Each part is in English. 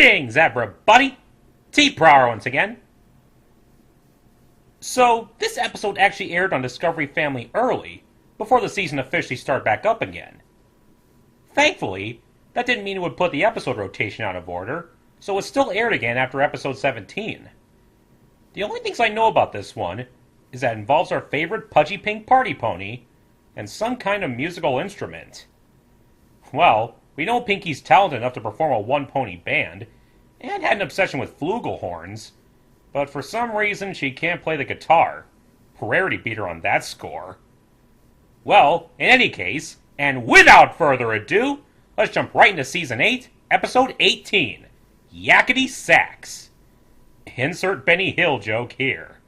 Greetings, everybody! T-Prower once again. So, this episode actually aired on Discovery Family early, before the season officially started back up again. Thankfully, that didn't mean it would put the episode rotation out of order, so it still aired again after episode 17. The only things I know about this one is that it involves our favorite pudgy pink party pony and some kind of musical instrument. Well, we know Pinkie's talented enough to perform a one-pony band, and had an obsession with flugelhorns, but for some reason she can't play the guitar. Rarity beat her on that score. Well, in any case, and without further ado, let's jump right into Season 8, Episode 18, Yakity-Sax. Insert Benny Hill joke here.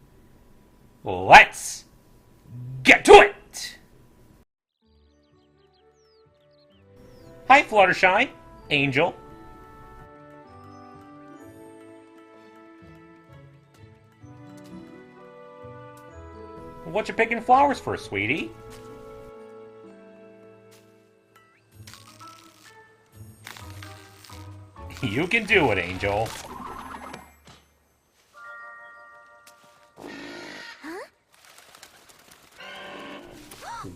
Let's get to it! Hi, Fluttershy. Angel. What you picking flowers for, sweetie? You can do it, Angel. Huh?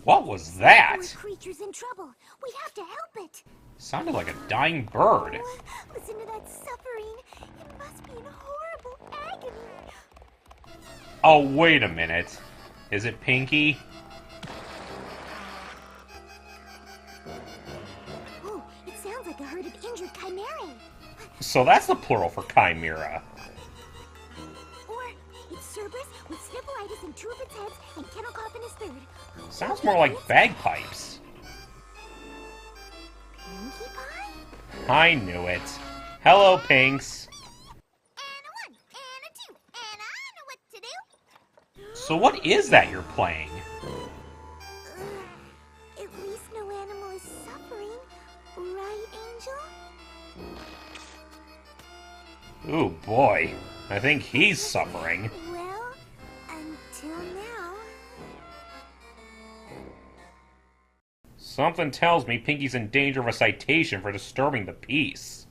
What was that? Poor creature's in trouble. We have to help it. Sounded like a dying bird. Oh, listen to that suffering. It must be in horrible agony. Oh, wait a minute. Is it Pinkie? Oh, it sounds like a herd of injured chimerae. So that's the plural for chimera. Or it's Cerberus with sniffleitis in two of its heads and kennel cough in his third. Sounds more like bagpipes. Pinkie Pie? I knew it. Hello, Pinks. And a 1, and a 2, and I know what to do. So what is that you're playing? At least no animal is suffering. Right, Angel? Ooh, boy. I think he's suffering. Well, until now. Something tells me Pinkie's in danger of a citation for disturbing the peace.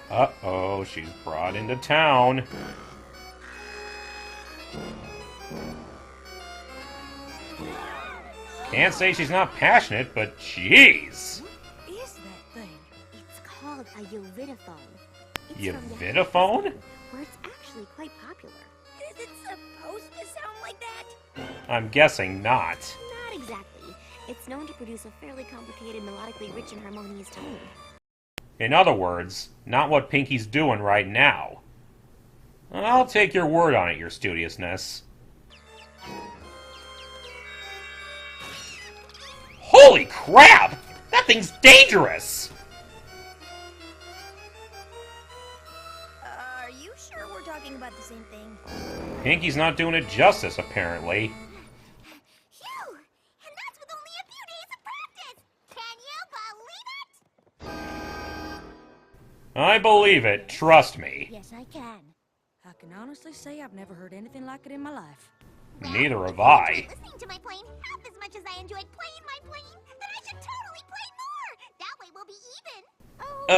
Uh-oh, she's brought into town. Can't say she's not passionate, but jeez! What is that thing? It's called a Yovitophone. Yovitophone? Where it's actually quite popular. Is it supposed to sound like that? I'm guessing not. Not exactly. It's known to produce a fairly complicated, melodically rich and harmonious tone. In other words, not what Pinkie's doing right now. I'll take your word on it, your studiousness. Holy crap! That thing's dangerous! Are you sure we're talking about the same thing? Pinkie's not doing it justice, apparently. Phew! And that's with only a few days of practice! Can you believe it? I believe it, trust me. Yes, I can. I can honestly say I've never heard anything like it in my life. Neither have I. Listening to my playing half as much as I enjoyed playing my playing, then I should totally play more! That way we'll be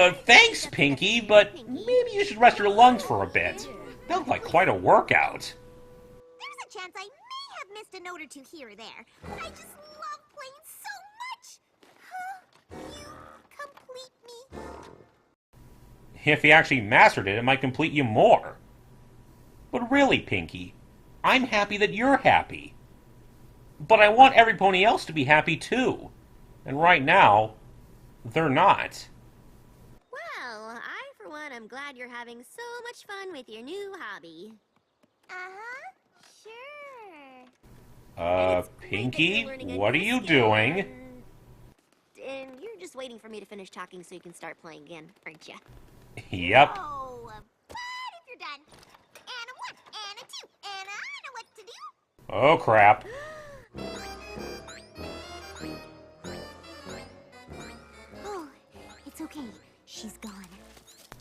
even! Thanks, Pinkie, but maybe you should rest your lungs for a bit. That looked like quite a workout. There's a chance I may have missed a note or two here or there, but I just love playing so much! You complete me. If he actually mastered it, it might complete you more. But really, Pinkie, I'm happy that you're happy. But I want every pony else to be happy too. And right now, they're not. Well, I, for one, am glad you're having so much fun with your new hobby. Uh-huh, sure. Pinkie, what are you doing? And you're just waiting for me to finish talking so you can start playing again, aren't you? Yep. Oh, but if you're done. And a 1, and a 2, and I know what to do. Oh, crap. Oh, it's okay. She's gone.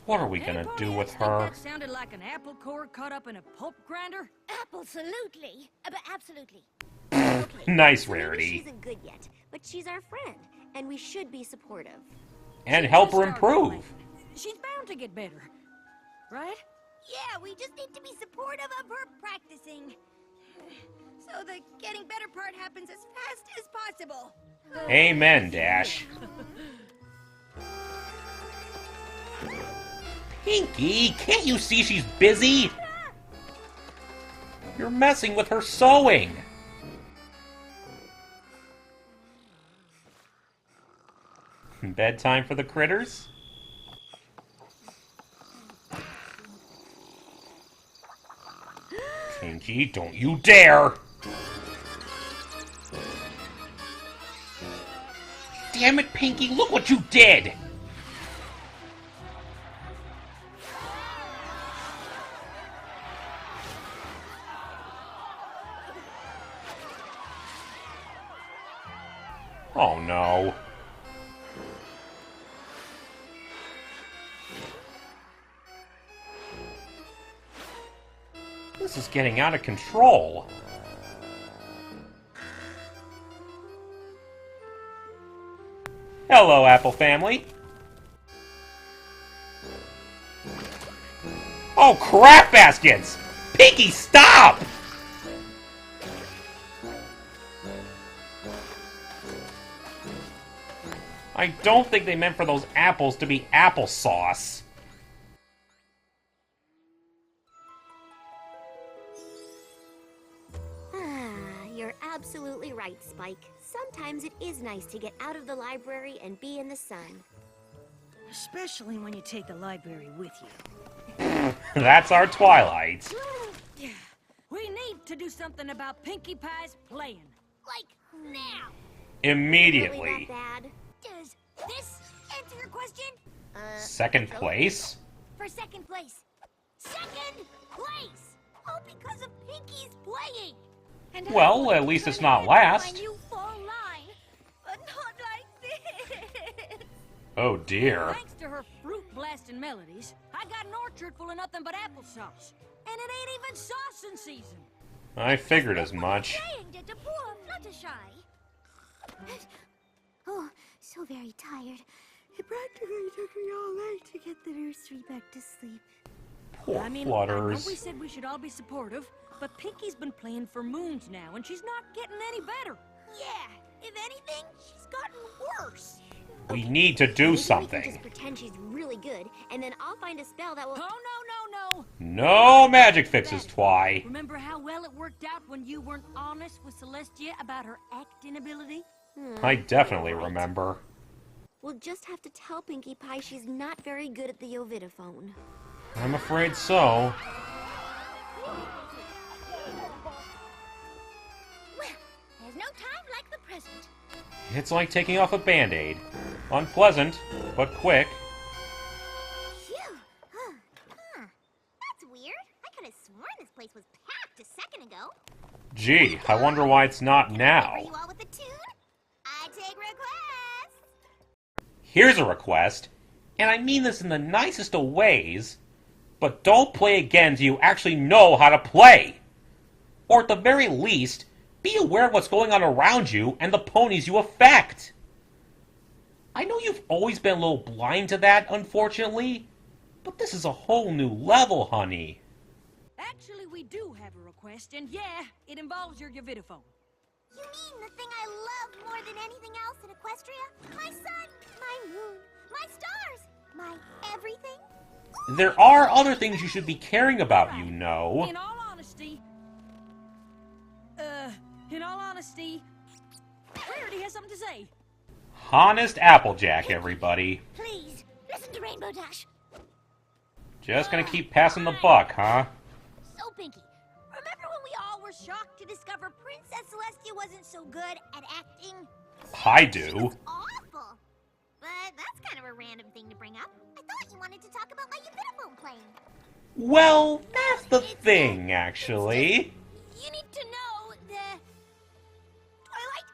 What are we gonna do with her? That sounded like an apple core caught up in a pulp grinder. Absolutely. But absolutely. Nice, So maybe Rarity. she isn't good yet, but she's our friend, and we should be supportive. And help her improve. She's bound to get better, right? Yeah, we just need to be supportive of her practicing. So the getting better part happens as fast as possible. Amen, Dash. Pinkie, can't you see she's busy? You're messing with her sewing. Bedtime for the critters? Pinkie, don't you dare! Damn it, Pinkie, look what you did! Oh no. This is getting out of control. Hello, Apple family. Oh, crap baskets! Pinkie, stop! I don't think they meant for those apples to be applesauce. You're absolutely right, Spike. Sometimes it is nice to get out of the library and be in the sun. Especially when you take the library with you. That's our Twilight. We need to do something about Pinkie Pie's playing. Like, now. Immediately. Really that bad? Does this answer your question? Second place? For second place. Second place! All because of Pinkie's playing! And Well, at least it's not last. My new fall line, but not like this. Oh dear. Thanks to her fruit-blasting melodies, I got an orchard full of nothing but applesauce. And it ain't even saucing season. I figured as much. Saying that the poor Fluttershy. Oh, so very tired. It practically took me all night to get the nursery back to sleep. Poor I know Flutters. we said we should all be supportive, but Pinkie's been playing for moons now, and she's not getting any better. Yeah, if anything, she's gotten worse. We need to do Maybe we can something. just pretend she's really good, and then I'll find a spell that will... Oh, no. No magic fixes, Twy. Remember how well it worked out when you weren't honest with Celestia about her acting ability? I definitely remember. We'll just have to tell Pinkie Pie she's not very good at the ovidiphone. I'm afraid so. Well, there's no time like the present. It's like taking off a band-aid. Unpleasant, but quick. Phew. That's weird. I could have sworn this place was packed a second ago. Gee, I wonder why it's not Are now. you all with a tune? I take requests. Here's a request, and I mean this in the nicest of ways, but don't play again till you actually know how to play. Or at the very least, be aware of what's going on around you and the ponies you affect. I know you've always been a little blind to that, unfortunately, but this is a whole new level, honey. Actually, we do have a request, and yeah, it involves your ovidiphone. You mean the thing I love more than anything else in Equestria? My sun, my moon, my stars, my everything? There are other things you should be caring about, you know. In all honesty, Rarity has something to say. Honest Applejack, everybody. Please, listen to Rainbow Dash. Just gonna keep passing the buck, huh? So, Pinkie, remember when we all were shocked to discover Princess Celestia wasn't so good at acting? I She do. was awful. But that's kind of a random thing to bring up. I thought you wanted to talk about my ovidiphone playing. Well, that's the thing, actually. You need to know the... Twilight?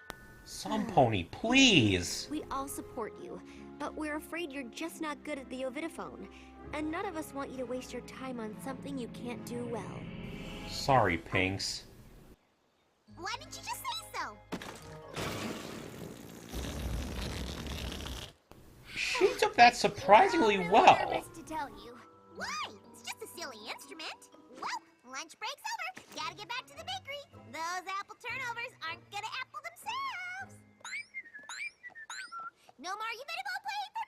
Some pony, please. We all support you, but we're afraid you're just not good at the ovidiphone. And none of us want you to waste your time on something you can't do well. Sorry, Pinks. Why didn't you just say so? She took that surprisingly I'm well. nervous to tell you. Why? It's just a silly instrument. Well, lunch break's over. Gotta get back to the bakery. Those apple turnovers aren't gonna apple themselves. No more Yakyty playing for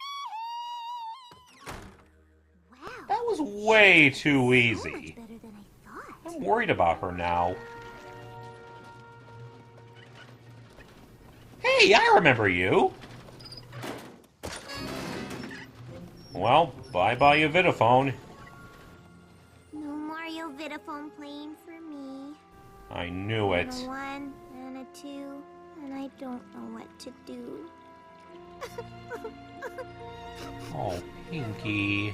me! Wow. That was way too So much easy. better than I thought. I'm worried about her now. Hey, I remember you. Well, bye-bye Yakyty-phone. No more Yakyty-phone playing for me. I knew it. A 1 and a 2, and I don't know what to do. Oh, Pinkie.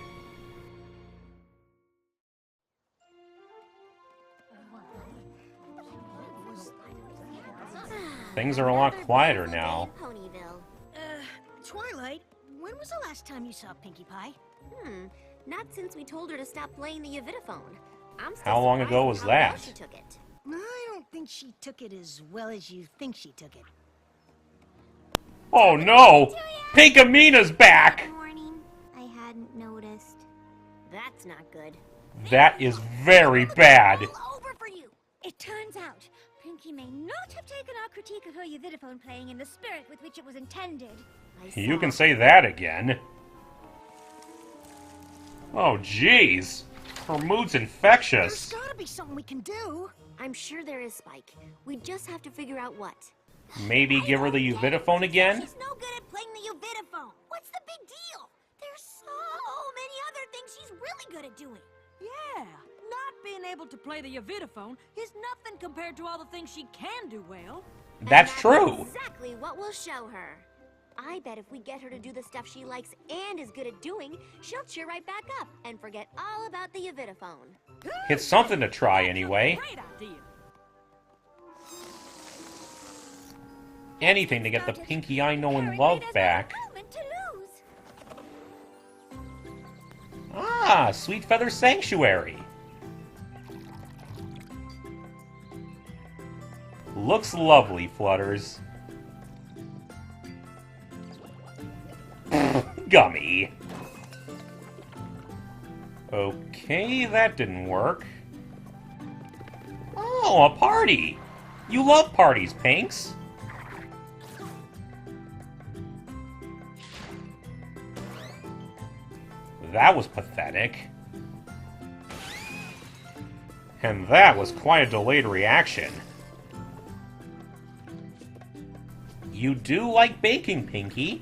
Things are a lot quieter now. Ponyville. Twilight, when was the last time you saw Pinkie Pie? Not since we told her to stop playing the Yakyty-phone. I'm still How long surprised ago at was how well that? she took it. I don't think she took it as well as you think she took it. Oh no! Pinkamina's back! Morning. I hadn't noticed. That's not good. That is very bad. All over for you. It turns out, Pinkie may not have taken our critique of her Yakyty-phone playing in the spirit with which it was intended. You saw. can say that again. Oh jeez. Her mood's There's infectious. gotta be something we can do. I'm sure there is, Spike. We just have to figure out what. Maybe give her the Yakyty-phone again? She's no good at playing the Yakyty-phone. What's the big deal? There's so many other things she's really good at doing. Yeah, not being able to play the Yakyty-phone is nothing compared to all the things she can do well. That's And true. Exactly what we'll show her. I bet if we get her to do the stuff she likes and is good at doing, she'll cheer right back up and forget all about the Yakyty-phone. It's something to try anyway. Great idea. Anything to get the Pinkie I know and love back. Moment to lose. Ah, Sweet Feather Sanctuary. Looks lovely, Flutters. Gummy. Okay, that didn't work. Oh, a party! You love parties, Pinks. That was pathetic. And that was quite a delayed reaction. You do like baking, Pinkie.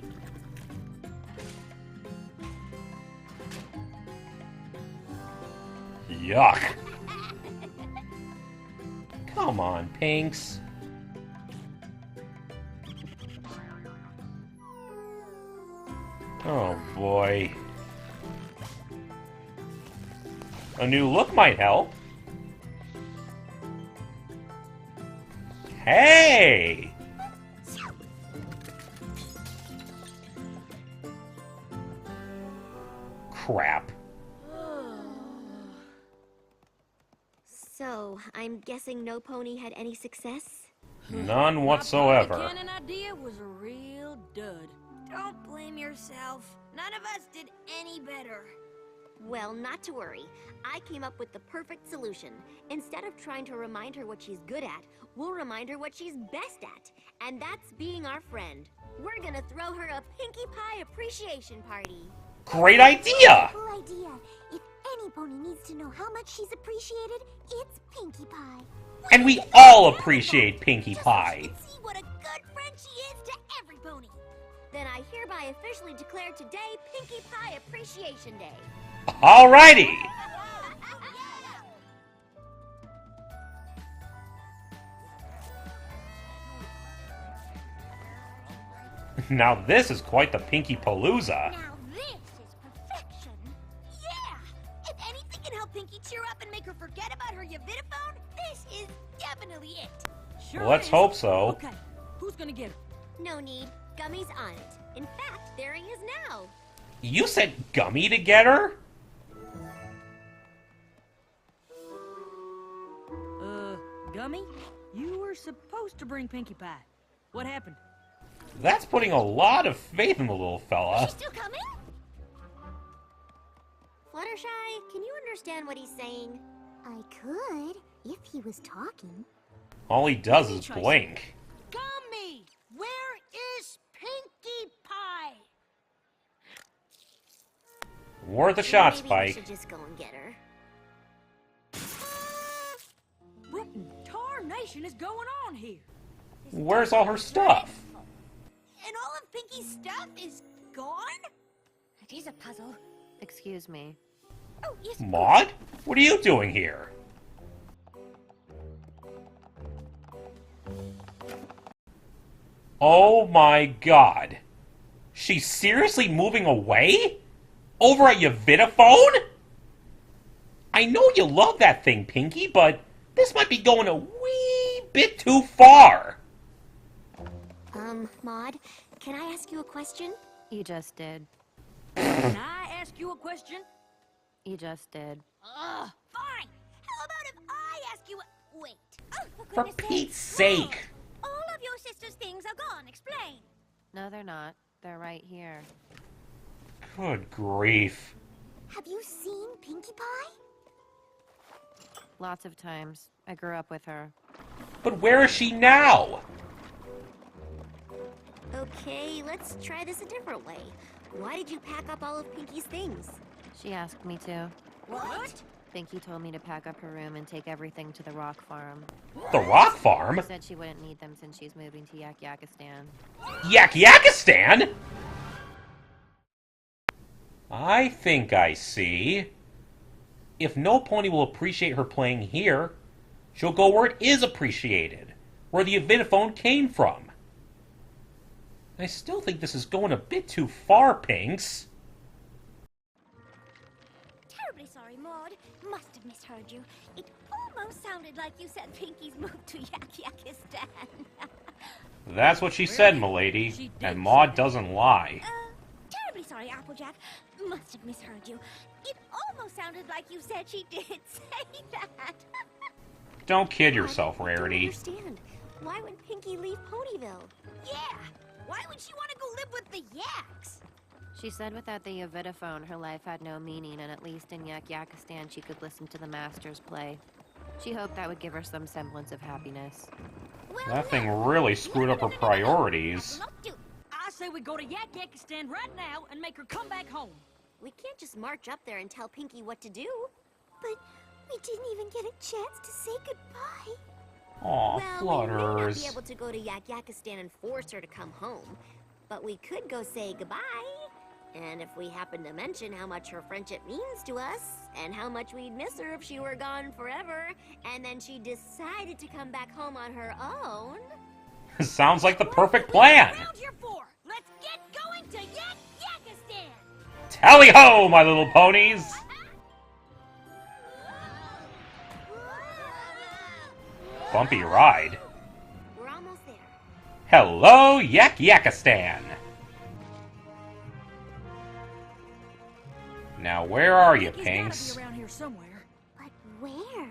Yuck. Come on, Pinks. Oh boy. A new look might help. Hey! Crap. So, I'm guessing no pony had any success? None My whatsoever. potty cannon idea was a real dud. Don't blame yourself. None of us did any better. Well, not to worry. I came up with the perfect solution. Instead of trying to remind her what she's good at, we'll remind her what she's best at. And that's being our friend. We're gonna throw her a Pinkie Pie appreciation party. Great idea! Cool idea. If any pony needs to know how much she's appreciated, it's Pinkie Pie. And we all appreciate Pinkie Pie. Just so she can see what a good friend she is to every pony. Then I hereby officially declare today Pinkie Pie Appreciation Day. Alrighty! Now this is quite the Pinkie Palooza. Now this is perfection. Yeah! If anything can help Pinkie cheer up and make her forget about her Yakyty-phone, this is definitely it. Sure Let's is. hope so. Okay, who's gonna get her? No need. Gummy's on it. In fact, there he is now. You sent Gummy to get her? Gummy? You were supposed to bring Pinkie Pie. What happened? That's putting a lot of faith in the little Is fella. she still coming? Fluttershy, can you understand what he's saying? I could, if he was talking. All he does is blink. Gummy! Where is Pinkie Pie? Worth a shot, Maybe we Spike. should just go and get her. What in tarnation is going on here? Where's all her stuff? And all of Pinkie's stuff is gone? It is a puzzle. Excuse me. Oh, yes. Maud? What are you doing here? Oh my god. She's seriously moving away? Over at Yakity-Phone? I know you love that thing, Pinkie, but this might be going a wee bit too far. Maud, can I ask you a question? You just did. Can I ask you a question? You just did. Ugh, fine. How about if I ask you a... Wait. Oh, For goodness Pete's sakes. sake. All of your sister's things are gone. Explain. No, they're not. They're right here. Good grief. Have you seen Pinkie Pie? Lots of times. I grew up with her. But where is she now? Okay, let's try this a different way. Why did you pack up all of Pinkie's things? She asked me to. What? Pinkie told me to pack up her room and take everything to the rock farm. The rock farm? She said she wouldn't need them since she's moving to Yakyakistan. Yakyakistan? I think I see. If no pony will appreciate her playing here, she'll go where it is appreciated, where the Yakity-Phone came from. I still think this is going a bit too far, Pinks. Terribly sorry, Maud. Must have misheard you. It almost sounded like you said Pinkie's moved to Yakyakistan. That's what she said, milady, She did and Maud say. doesn't lie. Terribly sorry, Applejack. Must have misheard you. It almost sounded like you said she did say that. Don't kid Maud, yourself, I don't Rarity. understand. Why would Pinkie leave Ponyville? Yeah. Why would she want to go live with the Yaks? She said without the Yakity-Phone, her life had no meaning, and at least in Yakyakistan, she could listen to the Masters play. She hoped that would give her some semblance of happiness. Well, That thing no. really screwed up her No. priorities. That will not do. I say we go to Yakyakistan right now and make her come back home. We can't just march up there and tell Pinkie what to do. But we didn't even get a chance to say goodbye. Aw, Well, we may not be Flutters. able to go to Yakyakistan and force her to come home, but we could go say goodbye. And if we happen to mention how much her friendship means to us, and how much we'd miss her if she were gone forever, and then she decided to come back home on her own... Sounds like the perfect plan. Around here for? Let's get going to Yakyakistan. Tally ho, my little ponies! Bumpy ride. We're almost there. Hello, Yakyakistan! Now, where are you, Pinkie's Pinks? gotta be around here somewhere. But where?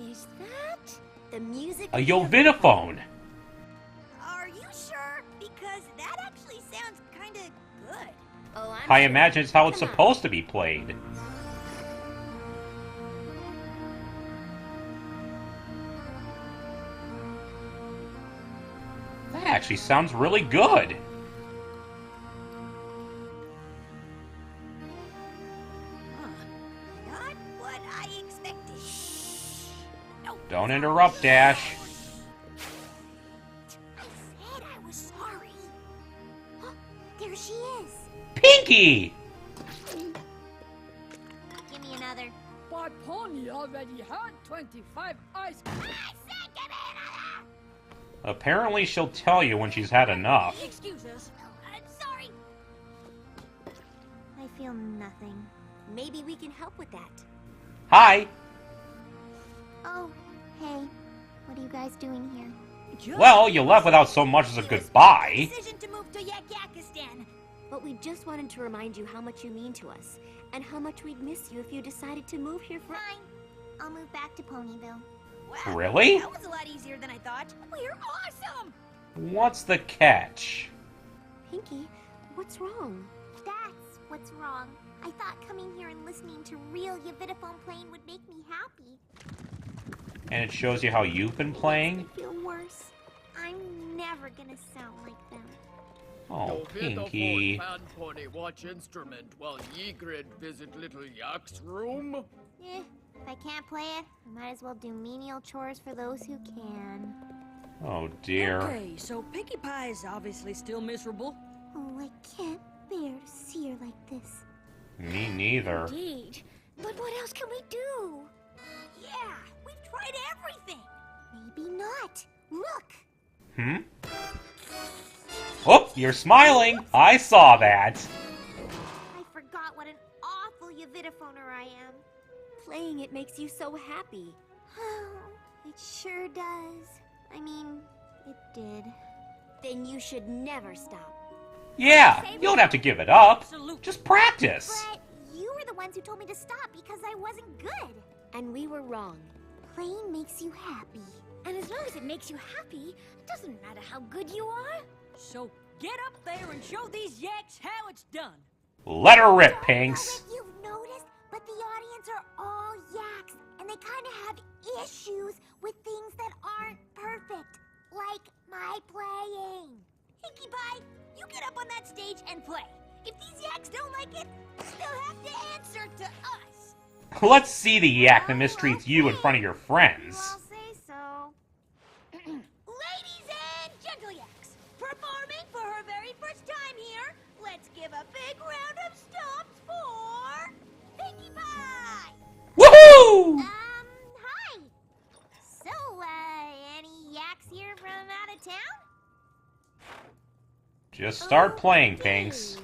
Is that? The music... A Yakity-Phone! Are you sure? Because that actually sounds kind of good. Oh, I'm I sure. imagine it's how it's Come on. supposed to be played. That actually sounds really good. Not what I expected. No. Don't interrupt, Dash. I said I was sorry. There she is. Pinkie! Give me another. My pony already had 25 ice cream. I said give me another! Apparently she'll tell you when she's had enough. Excuse us. I'm sorry. I feel nothing. Maybe we can help with that. Hi! Oh, hey. What are you guys doing here? Just Well, you left without so much as a goodbye. Decision to move to Yakyakistan. But we just wanted to remind you how much you mean to us, and how much we'd miss you if you decided to move here for... Fine. I'll move back to Ponyville. Wow, Really? That was a lot easier than I thought. We're awesome. What's the catch? Pinkie, what's wrong? That's what's wrong. I thought coming here and listening to real Yavidophone playing would make me happy. And it shows you how you've been playing? I feel worse. I'm never gonna sound like them. Oh, Pinkie. Fan pony watch instrument while Ygritte visit little Yak's room? If I can't play it, I might as well do menial chores for those who can. Oh, dear. Okay, so Pinkie Pie is obviously still miserable. Oh, I can't bear to see her like this. Me neither. Indeed. But what else can we do? Yeah, we've tried everything. Maybe not. Look! Hmm? Oh, you're smiling! I saw that! I forgot what an awful Yavidophoner I am. Playing it makes you so happy. It sure does. I mean, it did. Then you should never stop. Yeah, you don't have to give it up. Absolutely. Just practice. But you were the ones who told me to stop because I wasn't good. And we were wrong. Playing makes you happy. And as long as it makes you happy, it doesn't matter how good you are. So get up there and show these yaks how it's done. Let her rip, Don't know Pinks. if you've noticed, but the audience are all yaks, and they kind of have issues with things that aren't perfect, like my playing. Pinkie Pie, you get up on that stage and play. If these yaks don't like it, they'll have to answer to us. Let's see the yak that mistreats you in front of your friends. I'll say so. Ladies and gentle yaks, performing for her very first time here, let's give a big round of stomps for Pinkie Pie. Woohoo! Hi. So, any yaks here from out of town? Just start playing, Pinks.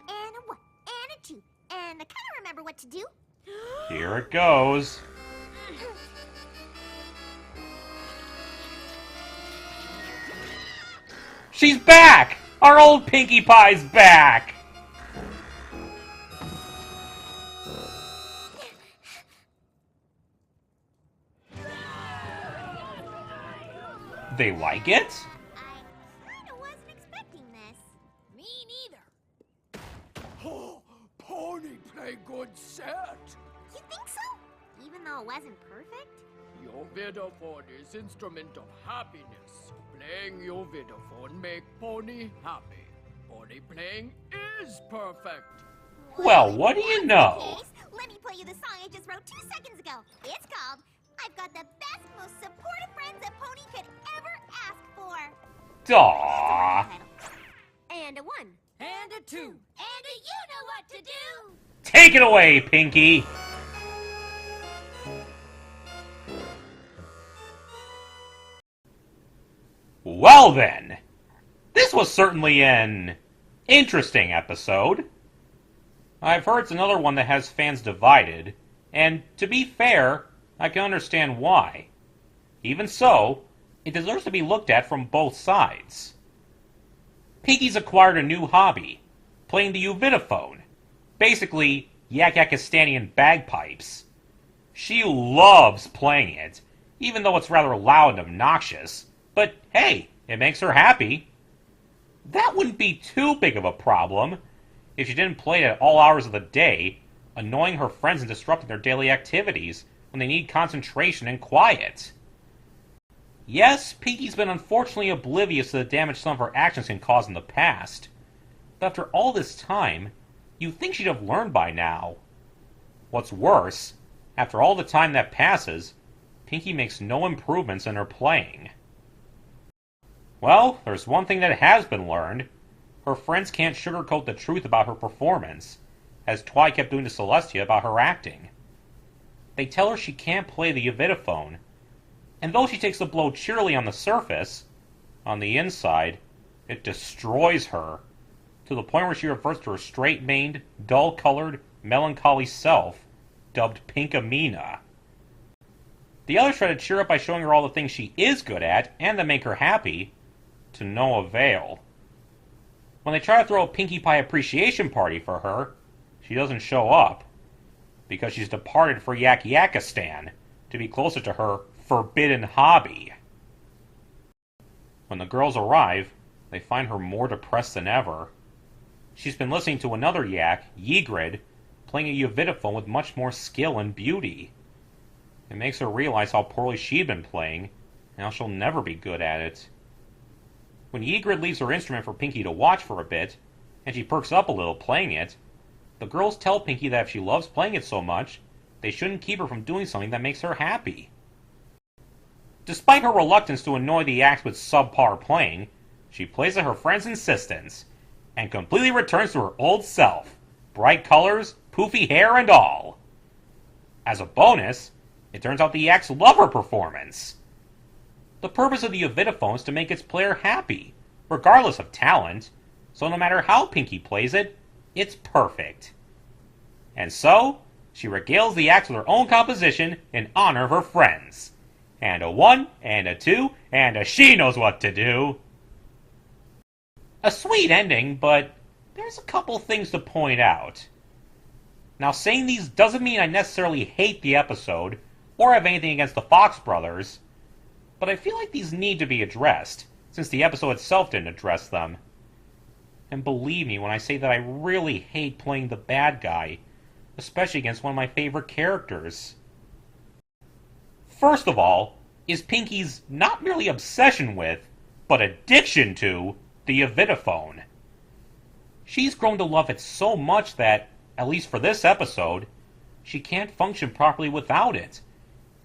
And a one, and a two, and I kind of remember what to do. Here it goes. She's back! Our old Pinkie Pie's back! They like it? I kind of wasn't expecting this. Me neither. Oh, pony play good set. You think so? Even though it wasn't perfect? Yavidophone is instrument of happiness. Playing Yavidophone make pony happy. Pony playing is perfect. Well, what do you know? Case, let me play you the song I just wrote 2 seconds ago. It's called I've Got the Best, Most Supportive Friends a Pony Could Ever Ask For. Aww. And a one. And a two. And you know what to do. Take it away, Pinkie! Well then, this was certainly an interesting episode. I've heard it's another one that has fans divided, and to be fair, I can understand why. Even so, it deserves to be looked at from both sides. Pinkie's acquired a new hobby, playing the Yavidophone, basically Yakyakistanian bagpipes. She loves playing it, even though it's rather loud and obnoxious. But hey, it makes her happy. That wouldn't be too big of a problem if she didn't play it at all hours of the day, annoying her friends and disrupting their daily activities when they need concentration and quiet. Yes, Pinkie's been unfortunately oblivious to the damage some of her actions can cause in the past. But after all this time, you'd think she'd have learned by now. What's worse, after all the time that passes, Pinkie makes no improvements in her playing. Well, there's one thing that has been learned. Her friends can't sugarcoat the truth about her performance, as Twi kept doing to Celestia about her acting. They tell her she can't play the Yavidophone, and though she takes the blow cheerily on the surface, on the inside, it destroys her, to the point where she reverts to her straight-maned, dull-colored, melancholy self, dubbed Pinkamena. The others try to cheer up by showing her all the things she is good at, and that make her happy, to no avail. When they try to throw a Pinkie Pie appreciation party for her, she doesn't show up, because she's departed for Yakyakistan to be closer to her forbidden hobby. When the girls arrive, they find her more depressed than ever. She's been listening to another yak, Ygritte, playing a Yakyakistan with much more skill and beauty. It makes her realize how poorly she'd been playing, and how she'll never be good at it. When Ygritte leaves her instrument for Pinkie to watch for a bit, and she perks up a little playing it, the girls tell Pinkie that if she loves playing it so much, they shouldn't keep her from doing something that makes her happy. Despite her reluctance to annoy the yaks with subpar playing, she plays at her friend's insistence, and completely returns to her old self, bright colors, poofy hair, and all. As a bonus, it turns out the yaks love her performance. The purpose of the Yakyakistan is to make its player happy, regardless of talent, so no matter how Pinkie plays it, it's perfect. And so, she regales the yaks with her own composition in honor of her friends. And a 1, and a 2, and a she knows what to do. A sweet ending, but there's a couple things to point out. Now, saying these doesn't mean I necessarily hate the episode, or have anything against the Fox brothers, but I feel like these need to be addressed, since the episode itself didn't address them. And believe me when I say that I really hate playing the bad guy, especially against one of my favorite characters. First of all, is Pinkie's not merely obsession with, but addiction to, the Yakyakistan. She's grown to love it so much that, at least for this episode, she can't function properly without it,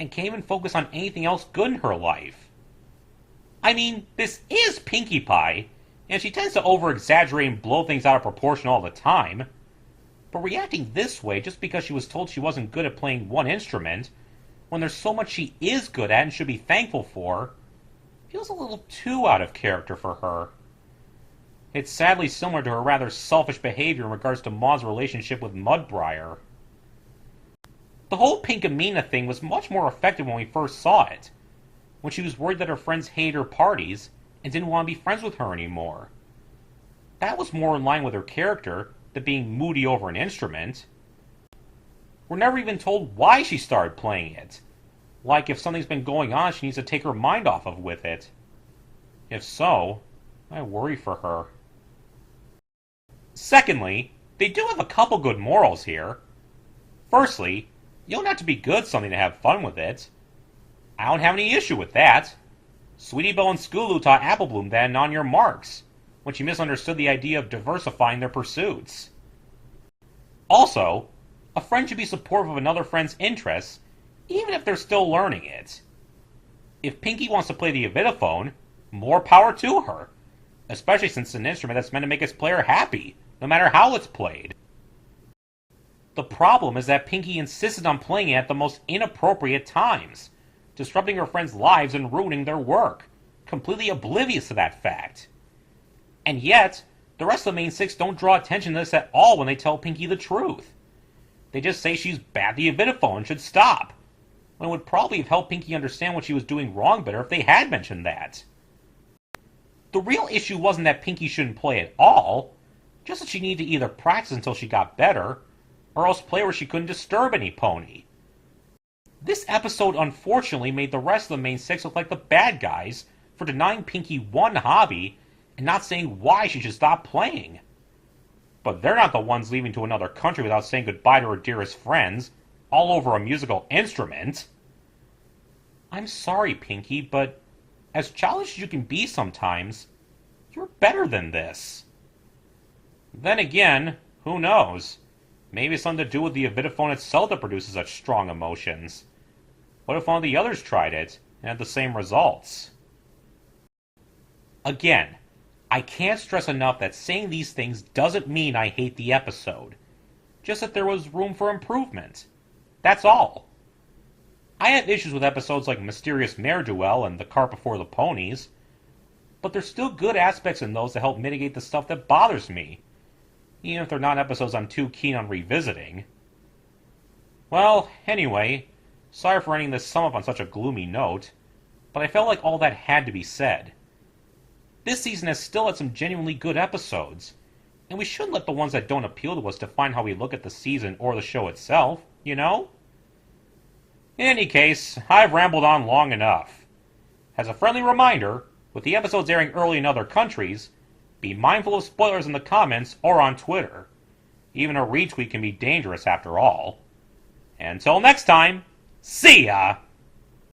and can't even focus on anything else good in her life. I mean, this is Pinkie Pie, and she tends to over-exaggerate and blow things out of proportion all the time, but reacting this way just because she was told she wasn't good at playing one instrument, when there's so much she is good at and should be thankful for, feels a little too out of character for her. It's sadly similar to her rather selfish behavior in regards to Maud's relationship with Mudbriar. The whole Pinkamena thing was much more effective when we first saw it, when she was worried that her friends hated her parties and didn't want to be friends with her anymore. That was more in line with her character than being moody over an instrument. We're never even told why she started playing it, like if something's been going on she needs to take her mind off of with it. If so, I worry for her. Secondly, they do have a couple good morals here. Firstly, you don't have to be good at something to have fun with it. I don't have any issue with that. Sweetie Belle and Skulu taught Applebloom that in On Your Marks, when she misunderstood the idea of diversifying their pursuits. Also, a friend should be supportive of another friend's interests, even if they're still learning it. If Pinkie wants to play the Yakyakistan, more power to her, especially since it's an instrument that's meant to make its player happy, no matter how it's played. The problem is that Pinkie insisted on playing it at the most inappropriate times, disrupting her friends' lives and ruining their work, completely oblivious to that fact. And yet, the rest of the main six don't draw attention to this at all when they tell Pinkie the truth. They just say she's bad at the Yakyakistan and should stop, when it would probably have helped Pinkie understand what she was doing wrong better if they had mentioned that. The real issue wasn't that Pinkie shouldn't play at all, just that she needed to either practice until she got better, or else play where she couldn't disturb any pony. This episode unfortunately made the rest of the main six look like the bad guys for denying Pinkie one hobby and not saying why she should stop playing. But they're not the ones leaving to another country without saying goodbye to her dearest friends, all over a musical instrument. I'm sorry, Pinkie, but as childish as you can be sometimes, you're better than this. Then again, who knows? Maybe it's something to do with the Yakyakistan itself that produces such strong emotions. What if one of the others tried it and had the same results? Again, I can't stress enough that saying these things doesn't mean I hate the episode. Just that there was room for improvement. That's all. I have issues with episodes like Mysterious Mare Duel and The Cart Before the Ponies, but there's still good aspects in those that help mitigate the stuff that bothers me, even if they're not episodes I'm too keen on revisiting. Well, anyway, sorry for ending this sum up on such a gloomy note, but I felt like all that had to be said. This season has still had some genuinely good episodes, and we shouldn't let the ones that don't appeal to us define how we look at the season or the show itself, you know? In any case, I've rambled on long enough. As a friendly reminder, With the episodes airing early in other countries, be mindful of spoilers in the comments or on Twitter. Even a retweet can be dangerous after all. Until next time, see ya!